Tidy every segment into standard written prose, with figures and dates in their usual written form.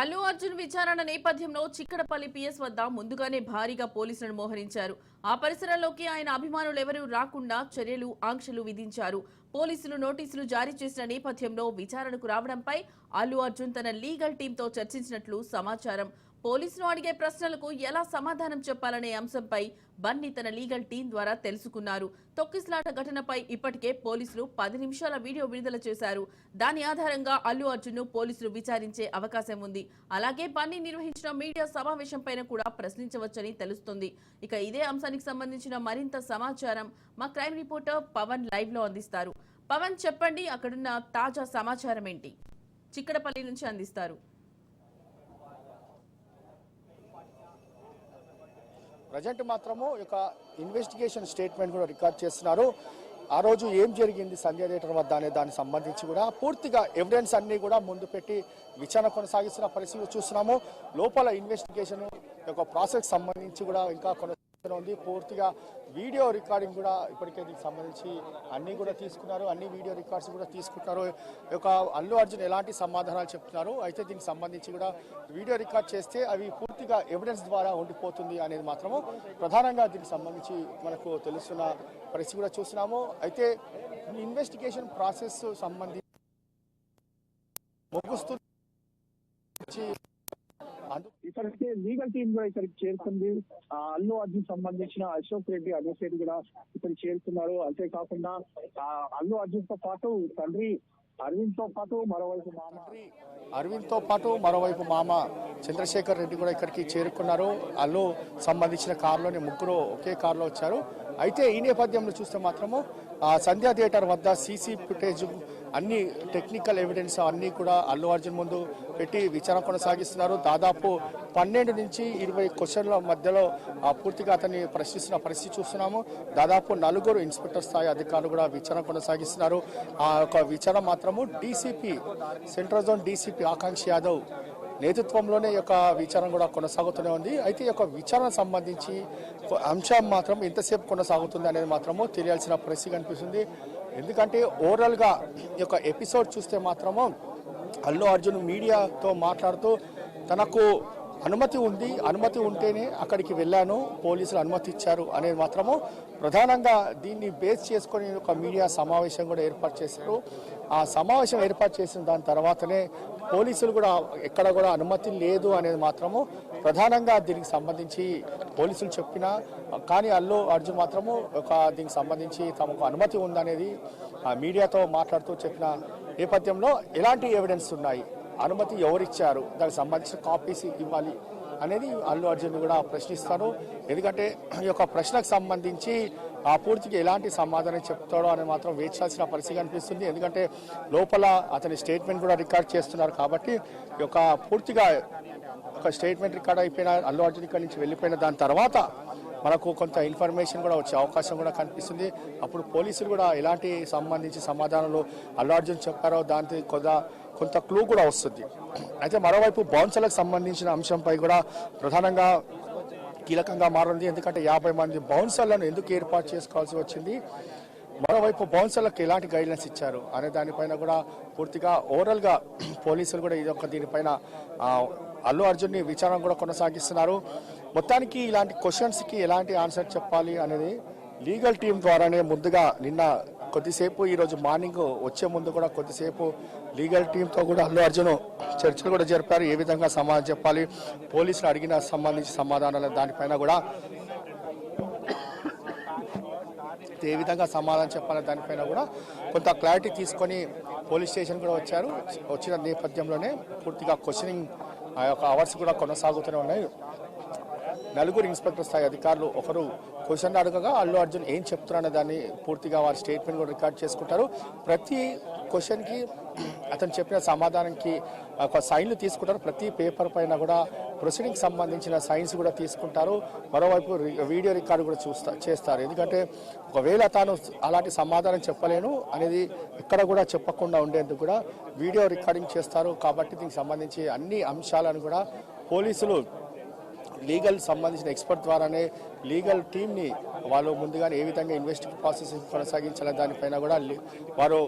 అల్లు అర్జున్ విచారణ నేపథ్యంలో చిక్కడపల్లి పిఎస్ వద్ద ముందుగానే భారీగా పోలీసులను మోహరించారు. ఆ పరిసరాల్లోకి ఆయన అభిమానులు ఎవరూ రాకుండా చర్యలు ఆంక్షలు విధించారు. పోలీసులు నోటీసులు జారీ చేసిన నేపథ్యంలో విచారణకు రావడంపై అల్లు అర్జున్ తన లీగల్ టీంతో చర్చించినట్లు సమాచారం. పోలీసులు అడిగే ప్రశ్నలకు ఎలా సమాధానం చెప్పాలనే అంశంపై బన్నీ తన లీగల్ టీం ద్వారా తెలుసుకున్నారు. తొక్కిసలాట ఘటనపై ఇప్పటికే పోలీసులు 10 నిమిషాల వీడియో విడుదల చేశారు. దాని ఆధారంగా అల్లు అర్జున్ ను పోలీసులు విచారించే అవకాశం ఉంది. అలాగే బన్నీ నిర్వహించిన మీడియా సమావేశంపైన కూడా ప్రశ్నించవచ్చని తెలుస్తుంది. ఇక ఇదే అంశానికి సంబంధించిన మరింత సమాచారం మా క్రైమ్ రిపోర్టర్ పవన్ లైవ్ లో అందిస్తారు. పవన్, చెప్పండి, అక్కడున్న తాజా సమాచారం ఏంటి? చిక్కడపల్లి నుంచి అందిస్తారు. ప్రజెంట్ మాత్రము ఒక ఇన్వెస్టిగేషన్ స్టేట్మెంట్ కూడా రికార్డ్ చేస్తున్నారు. ఆ రోజు ఏం జరిగింది సంధ్య థియేటర్ వద్ద అనే దానికి సంబంధించి కూడా పూర్తిగా ఎవిడెన్స్ అన్ని కూడా ముందు పెట్టి విచారణ కొనసాగిస్తున్న పరిస్థితులు చూస్తున్నాము. లోపల ఇన్వెస్టిగేషన్ యొక్క ప్రాసెస్ సంబంధించి కూడా ఇంకా ఉంది. పూర్తిగా వీడియో రికార్డింగ్ కూడా ఇప్పటికే దీనికి సంబంధించి అన్ని కూడా తీసుకున్నారు. అన్ని వీడియో రికార్డ్స్ కూడా తీసుకుంటున్నారు. ఒక అల్లు అర్జున్ ఎలాంటి సమాధానాలు చెప్తున్నారు, అయితే దీనికి సంబంధించి కూడా వీడియో రికార్డ్ చేస్తే అవి పూర్తిగా ఎవిడెన్స్ ద్వారా ఉండిపోతుంది అనేది మాత్రము ప్రధానంగా దీనికి సంబంధించి మనకు తెలుస్తున్న పరిస్థితి కూడా చూస్తున్నాము. అయితే ఇన్వెస్టిగేషన్ ప్రాసెస్ సంబంధించి ముగుస్తూ ఇక్కడికి లీగల్ టీం కూడా ఇక్కడికి చేరుకుంది. అల్లు అర్జున్ సంబంధించిన అశోక్ రెడ్డి అడ్వకేట్ కూడా ఇక్కడ చేరుతున్నారు. అంతేకాకుండా అల్లు అర్జున్ తో పాటు తండ్రి అరవింద్ తో పాటు మరోవైపు మామ చంద్రశేఖర్ రెడ్డి కూడా ఇక్కడికి చేరుకున్నారు. అల్లు సంబంధించిన కారులోని ముగ్గురు ఒకే కారులో వచ్చారు. అయితే ఈ నేపథ్యంలో చూస్తే మాత్రము సంధ్యా థియేటర్ వద్ద సీసీ ఫుటేజ్ అన్ని టెక్నికల్ ఎవిడెన్స్ అన్నీ కూడా అల్లు అర్జున్ ముందు పెట్టి విచారణ కొనసాగిస్తున్నారు. దాదాపు 12 నుంచి 20 క్వశ్చన్ల మధ్యలో పూర్తిగా అతన్ని ప్రశ్నిస్తున్న పరిస్థితి చూస్తున్నాము. దాదాపు 4 ఇన్స్పెక్టర్ స్థాయి అధికారులు కూడా విచారణ కొనసాగిస్తున్నారు. ఆ యొక్క విచారణ మాత్రము డీసీపీ సెంట్రల్ జోన్ డీసీపీ ఆకాంక్ష యాదవ్ నేతృత్వంలోనే ఈ యొక్క విచారణ కూడా కొనసాగుతూనే ఉంది. అయితే ఈ యొక్క విచారణ సంబంధించి అంశం మాత్రం ఎంతసేపు కొనసాగుతుంది అనేది మాత్రము తెలియాల్సిన పరిస్థితి కనిపిస్తుంది. ఎందుకంటే ఓవరాల్గా ఈ యొక్క ఎపిసోడ్ చూస్తే మాత్రము అల్లు అర్జున్ మీడియాతో మాట్లాడుతూ తనకు అనుమతి ఉంది, అనుమతి ఉంటేనే అక్కడికి వెళ్ళాను, పోలీసులు అనుమతి ఇచ్చారు అనేది మాత్రము ప్రధానంగా దీన్ని బేస్ చేసుకొని ఒక మీడియా సమావేశం కూడా ఏర్పాటు చేశారు. ఆ సమావేశం ఏర్పాటు చేసిన దాని తర్వాతనే పోలీసులు కూడా ఎక్కడ కూడా అనుమతి లేదు అనేది మాత్రము ప్రధానంగా దీనికి సంబంధించి పోలీసులు చెప్పినా కానీ అల్లు అర్జున్ మాత్రము దీనికి సంబంధించి తమకు అనుమతి ఉందనేది మీడియాతో మాట్లాడుతూ చెప్పిన నేపథ్యంలో ఎలాంటి ఎవిడెన్స్ ఉన్నాయి, అనుమతి ఎవరిచ్చారు, దానికి సంబంధించిన కాపీస్ ఇవ్వాలి అనేది అల్లు అర్జున్ కూడా ప్రశ్నిస్తారు. ఎందుకంటే ఈ యొక్క ప్రశ్నకు సంబంధించి పూర్తిగా ఎలాంటి సమాధానం చెప్తాడో అని మాత్రం వేచి చేయాల్సిన పరిస్థితి కనిపిస్తుంది. ఎందుకంటే లోపల అతని స్టేట్మెంట్ కూడా రికార్డ్ చేస్తున్నారు కాబట్టి ఈ యొక్క పూర్తిగా ఒక స్టేట్మెంట్ రికార్డ్ అయిపోయిన అల్లు అర్జున్ ఇక్కడి నుంచి వెళ్ళిపోయిన దాని తర్వాత మనకు కొంత ఇన్ఫర్మేషన్ కూడా వచ్చే అవకాశం కూడా కనిపిస్తుంది. అప్పుడు పోలీసులు కూడా ఎలాంటి సంబంధించి సమాధానాలు అల్లు అర్జున్ చెప్పారో దానికి కొంత క్లూ కూడా వస్తుంది. అయితే మరోవైపు బౌన్సర్లకు సంబంధించిన అంశంపై కూడా ప్రధానంగా కీలకంగా మారింది. ఎందుకంటే 50 మంది బౌన్సర్లను ఎందుకు ఏర్పాటు చేసుకోవాల్సి వచ్చింది, మరోవైపు బౌన్సర్లకు ఎలాంటి గైడ్లైన్స్ ఇచ్చారు అనే దానిపైన కూడా పూర్తిగా ఓవరాల్గా పోలీసులు కూడా దీనిపైన అల్లు అర్జున్ని విచారణ కూడా కొనసాగిస్తున్నారు. మొత్తానికి ఇలాంటి క్వశ్చన్స్కి ఎలాంటి ఆన్సర్ చెప్పాలి అనేది లీగల్ టీం ద్వారానే ముందుగా నిన్న కొద్దిసేపు ఈరోజు మార్నింగ్ వచ్చే ముందు కూడా కొద్దిసేపు లీగల్ టీంతో కూడా అల్లు అర్జున్ చర్చలు కూడా జరిపారు. ఏ విధంగా సమాధానం చెప్పాలి, పోలీసులు అడిగిన సంబంధించి సమాధానాలు దానిపైన కూడా ఏ విధంగా సమాధానం చెప్పాలి దానిపైన కూడా కొంత క్లారిటీ తీసుకొని పోలీస్ స్టేషన్ కూడా వచ్చారు. వచ్చిన నేపథ్యంలోనే పూర్తిగా క్వశ్చనింగ్ ఆ యొక్క అవర్స్ కూడా కొనసాగుతూనే ఉన్నాయి. 4 ఇన్స్పెక్టర్ స్థాయి అధికారులు ఒకరు క్వశ్చన్ అడగగా అల్లు అర్జున్ ఏం చెప్తున్నారనే దాన్ని పూర్తిగా వారి స్టేట్మెంట్ కూడా రికార్డ్ చేసుకుంటారు. ప్రతి క్వశ్చన్కి అతను చెప్పిన సమాధానానికి ఒక సైన్లు తీసుకుంటారు. ప్రతి పేపర్ పైన కూడా ప్రొసీడింగ్ సంబంధించిన సైన్స్ కూడా తీసుకుంటారు. మరోవైపు వీడియో రికార్డు కూడా చేస్తారు. ఎందుకంటే ఒకవేళ తాను అలాంటి సమాధానం చెప్పలేను అనేది ఎక్కడ కూడా చెప్పకుండా ఉండేందుకు కూడా వీడియో రికార్డింగ్ చేస్తారు. కాబట్టి దీనికి సంబంధించి అన్ని అంశాలను కూడా పోలీసులు లీగల్ సంబంధించిన ఎక్స్పర్ట్ ద్వారానే లీగల్ టీమ్ని వాళ్ళు ముందుగానే ఏ విధంగా ఇన్వెస్టిగేషన్ ప్రాసెస్ కొనసాగించాలి దానిపైన కూడా వారు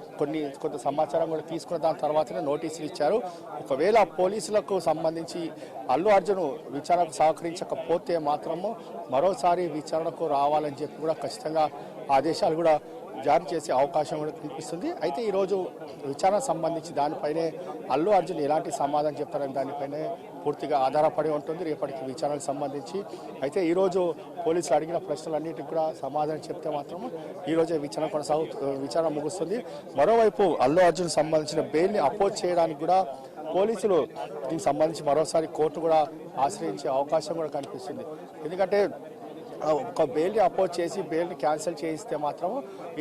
కొంత సమాచారం కూడా తీసుకున్న దాని తర్వాతనే నోటీసులు ఇచ్చారు. ఒకవేళ పోలీసులకు సంబంధించి అల్లు అర్జున్ విచారణకు సహకరించకపోతే మాత్రము మరోసారి విచారణకు రావాలని చెప్పి కూడా ఖచ్చితంగా ఆదేశాలు కూడా జారీ చేసే అవకాశం కూడా కనిపిస్తుంది. అయితే ఈరోజు విచారణ సంబంధించి దానిపైనే అల్లు అర్జున్ ఎలాంటి సమాధానం చెప్తారని దానిపైనే పూర్తిగా ఆధారపడి ఉంటుంది రేపటికి విచారణకు సంబంధించి. అయితే ఈరోజు పోలీసులు అడిగిన ప్రశ్నలన్నిటికీ కూడా సమాధానం చెప్తే మాత్రం ఈరోజే విచారణ ముగుస్తుంది. మరోవైపు అల్లు అర్జున్ సంబంధించిన బెయిల్ని అపోజ్ చేయడానికి కూడా పోలీసులు దీనికి సంబంధించి మరోసారి కోర్టు కూడా ఆశ్రయించే అవకాశం కూడా కనిపిస్తుంది. ఎందుకంటే ఒక బెయిల్ని అపోజ్ చేసి బెయిల్ని క్యాన్సిల్ చేయిస్తే మాత్రం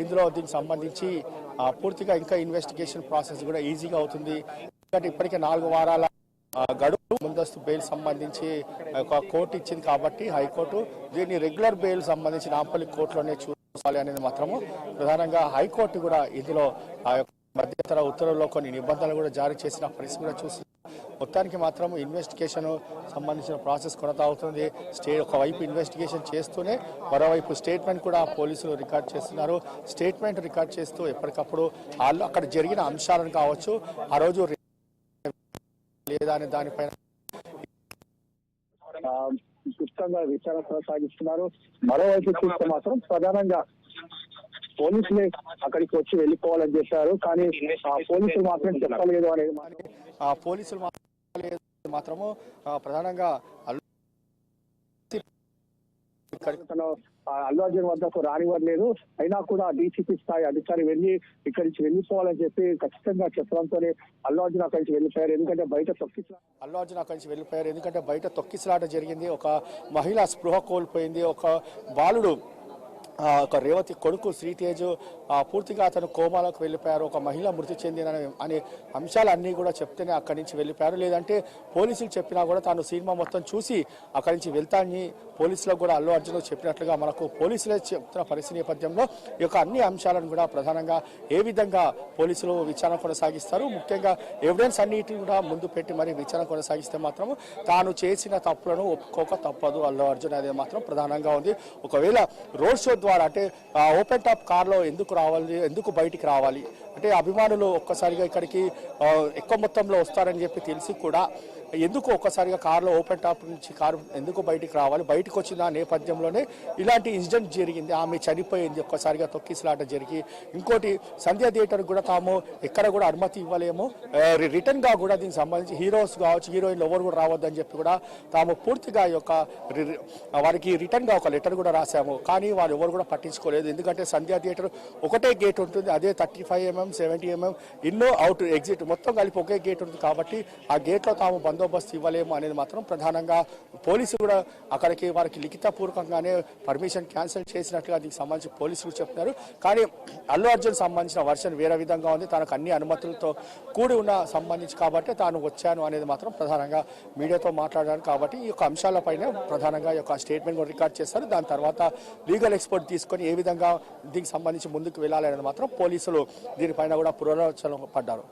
ఇందులో దీనికి సంబంధించి పూర్తిగా ఇంకా ఇన్వెస్టిగేషన్ ప్రాసెస్ కూడా ఈజీగా అవుతుంది. ఎందుకంటే ఇప్పటికే 4 వారాల గడువు ముందస్తు బెయిల్ సంబంధించి ఒక కోర్టు ఇచ్చింది కాబట్టి హైకోర్టు దీన్ని రెగ్యులర్ బెయిల్ సంబంధించి నాంపల్లి కోర్టులోనే చూడాలి అనేది మాత్రము ప్రధానంగా హైకోర్టు కూడా ఇందులో ఆ యొక్క మధ్యంతర ఉత్తర్వుల్లో కొన్ని నిబంధనలు కూడా జారీ చేసిన పరిస్థితి కూడా చూస్తుంది. మొత్తానికి మాత్రం ఇన్వెస్టిగేషన్ సంబంధించిన ప్రాసెస్ కొనసాగుతుంది. ఒకవైపు ఇన్వెస్టిగేషన్ చేస్తూనే మరోవైపు స్టేట్మెంట్ కూడా పోలీసులు రికార్డ్ చేస్తున్నారు. స్టేట్మెంట్ రికార్డ్ చేస్తూ ఎప్పటికప్పుడు వాళ్ళు అక్కడ జరిగిన అంశాలను కావచ్చు ఆ రోజు లేదా అనే దానిపైన క్లుప్తంగా విచారణ కొనసాగిస్తున్నారు. మరోవైపు చూస్తే మాత్రం ప్రధానంగా పోలీసులే అక్కడికి వచ్చి వెళ్ళిపోవాలని చెప్పారు. కానీ పోలీసులు మాత్రం చెప్పలేదు అనేది పోలీసులు మాత్రము ప్రధానంగా అల్లు అర్జున్ వద్దకు రానివ్వలేదు. అయినా కూడా డీసీపీ స్థాయి అధికారి ఇక్కడి నుంచి వెళ్ళిపోవాలని చెప్పి ఖచ్చితంగా చెప్పడంతోనే అల్లు అర్జున్ అక్కడి నుంచి వెళ్ళిపోయారు. ఎందుకంటే బయట తొక్కిసలాట జరిగింది. ఒక మహిళ స్పృహ కోల్పోయింది. ఒక బాలుడు ఒక రేవతి కొడుకు శ్రీతేజ్ పూర్తిగా అతను కోమాలకు వెళ్ళిపోయారు. ఒక మహిళ మృతి చెందిన అనే అంశాలన్నీ కూడా చెప్తేనే అక్కడి నుంచి వెళ్ళిపోయారు. లేదంటే పోలీసులు చెప్పినా కూడా తాను సినిమా మొత్తం చూసి అక్కడి నుంచి వెళ్తానని పోలీసులకు కూడా అల్లు అర్జున్ చెప్పినట్లుగా మనకు పోలీసులే చెప్తున్న పరిస్థితి నేపథ్యంలో ఈ యొక్క అన్ని అంశాలను కూడా ప్రధానంగా ఏ విధంగా పోలీసులు విచారణ కొనసాగిస్తారు, ముఖ్యంగా ఎవిడెన్స్ అన్నిటిని కూడా ముందు పెట్టి మరి విచారణ కొనసాగిస్తే మాత్రం తాను చేసిన తప్పులను ఒప్పుకోక తప్పదు అల్లు అర్జున్ అనేది మాత్రం ప్రధానంగా ఉంది. ఒకవేళ రోడ్ షో ద్వారా అంటే ఓపెన్ టాప్ కార్లో ఎందుకు బయటికి రావాలి అంటే అభిమానులు ఒక్కసారిగా ఇక్కడికి ఎక్కువ మొత్తంలో వస్తారని చెప్పి తెలిసి కూడా ఎందుకు ఒక్కసారిగా కారులో ఓపెన్ టాప్ నుంచి కారు ఎందుకు బయటికి రావాలి, బయటకు వచ్చిన నేపథ్యంలోనే ఇలాంటి ఇన్సిడెంట్ జరిగింది. ఆమె చనిపోయింది, ఒక్కసారిగా తొక్కిసలాట జరిగి. ఇంకోటి సంధ్య థియేటర్ కూడా తాము ఎక్కడ కూడా అనుమతి ఇవ్వలేము, రిటర్న్ గా కూడా దీనికి సంబంధించి హీరోస్ కావచ్చు హీరోయిన్లు ఎవరు కూడా రావద్దని చెప్పి కూడా తాము పూర్తిగా వారికి రిటర్న్ గా ఒక లెటర్ కూడా రాశాము. కానీ వారు ఎవరు కూడా పట్టించుకోలేదు. ఎందుకంటే సంధ్య థియేటర్ ఒకటే గేట్ ఉంటుంది, అదే 35 mm 70 mm ఇన్నో అవుట్ ఎగ్జిట్ మొత్తం కలిపి ఒకే గేట్ ఉంటుంది. కాబట్టి ఆ గేట్లో తాము బందోబస్తు ఇవ్వలేము అనేది మాత్రం ప్రధానంగా పోలీసులు కూడా అక్కడికి వారికి లిఖితపూర్వకంగానే పర్మిషన్ క్యాన్సిల్ చేసినట్లుగా దీనికి సంబంధించి పోలీసులు చెప్తున్నారు. కానీ అల్లు అర్జున్ సంబంధించిన వర్షన్ వేరే విధంగా ఉంది. తనకు అన్ని అనుమతులతో కూడి ఉన్న సంబంధించి కాబట్టి తాను వచ్చాను అనేది మాత్రం ప్రధానంగా మీడియాతో మాట్లాడాను. కాబట్టి ఈ యొక్క అంశాలపైన ప్రధానంగా ఈ యొక్క స్టేట్మెంట్ కూడా రికార్డ్ చేస్తారు. దాని తర్వాత లీగల్ ఎక్స్పర్ట్ తీసుకొని ఏ విధంగా దీనికి సంబంధించి ముందుకు వెళ్ళాలనేది మాత్రం పోలీసులు దీనిపైన కూడా పునరాలోచన పడ్డారు.